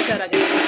Cara kita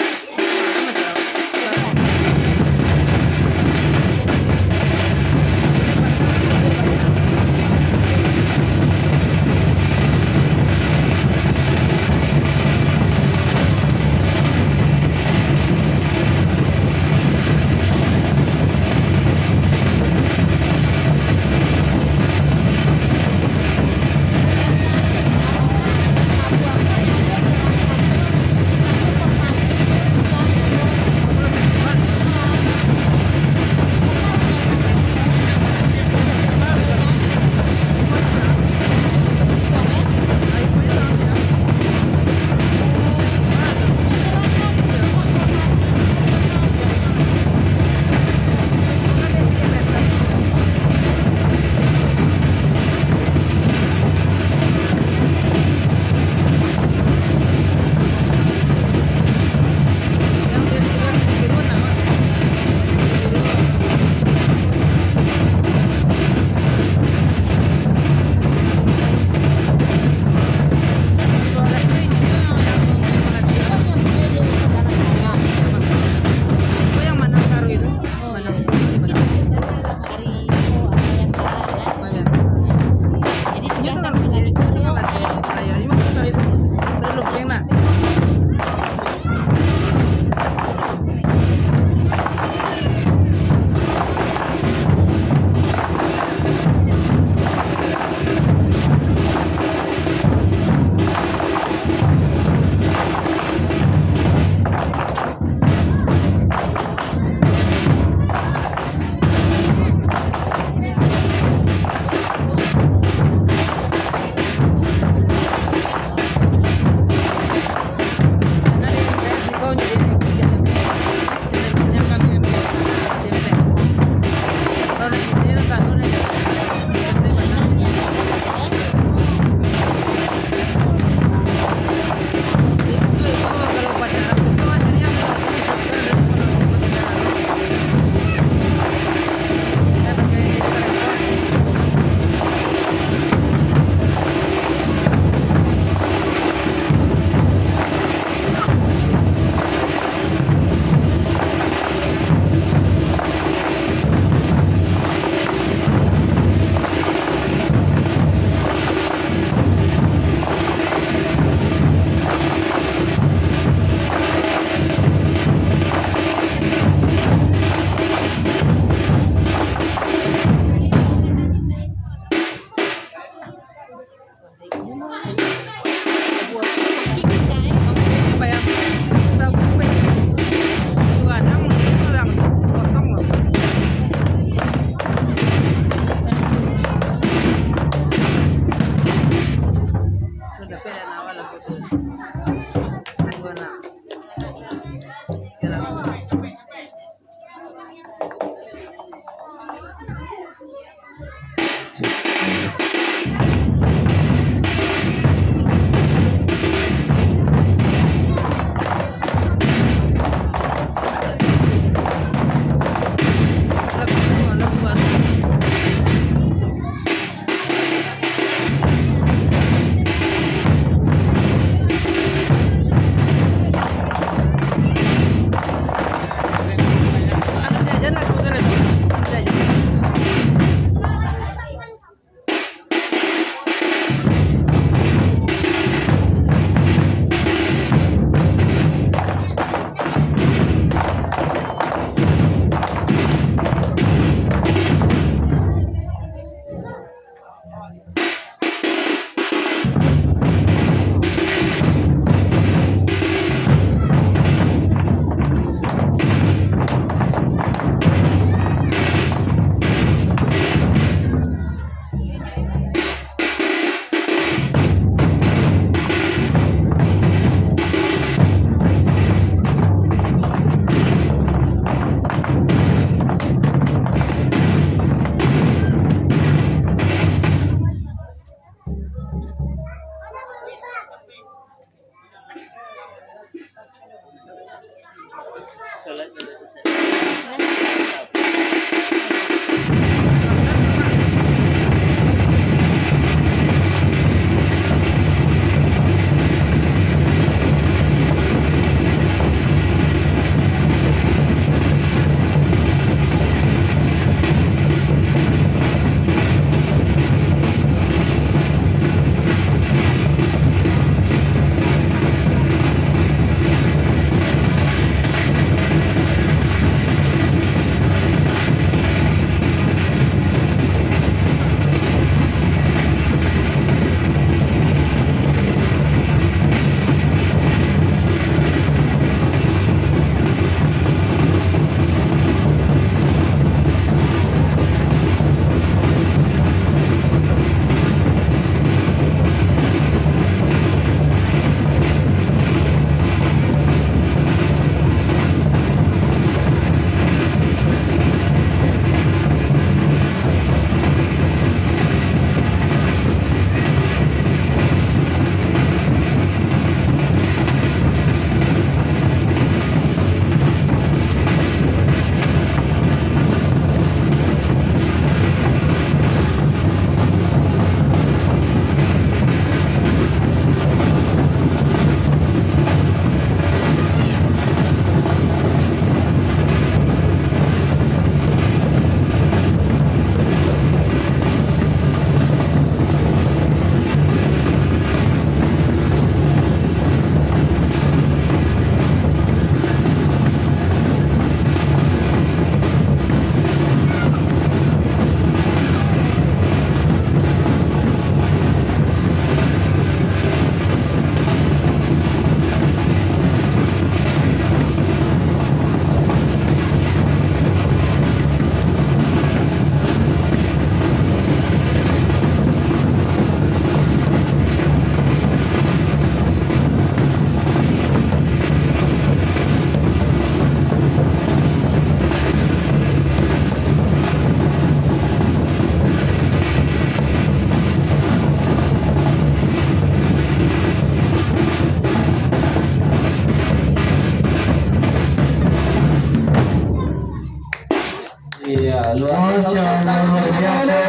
Masya Allah, luar biasa.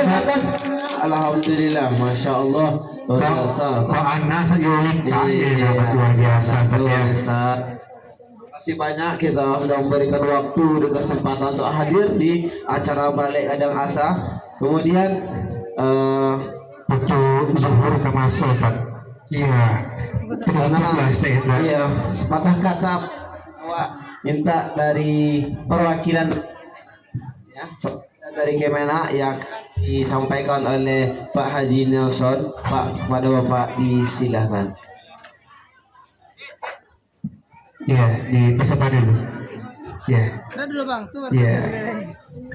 Alhamdulillah, masya Allah, luar biasa. Kok anak sayulik luar biasa Ustaz ya. Terima kasih banyak, kita sudah memberikan waktu dan kesempatan untuk hadir di acara Balik Kadang Asa. Kemudian Untuk zuhur ke masuk Ustaz. Iya. iya, patah kata Wak, minta dari perwakilan ya, dari Kemenak yang disampaikan oleh Pak Haji Nelson. Pak, pada Bapak disilahkan. Iya, di peserta dulu. Iya. Serah dulu bang, tuh baru Iya. sekali.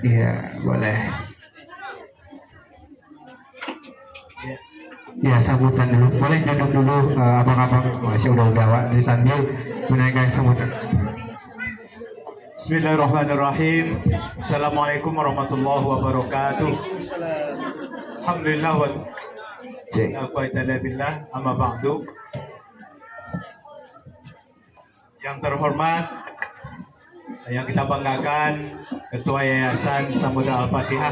Iya, boleh. Ya, sambutan dulu. Boleh duduk dulu abang-abang. Masih udah Wak di sambil menaikkan sambutan. Bismillahirrahmanirrahim. Assalamualaikum warahmatullahi wabarakatuh. Alhamdulillah wa ta'ala billah amma ba'du. Yang terhormat, yang kita banggakan Ketua Yayasan Samudra Al-Fatihah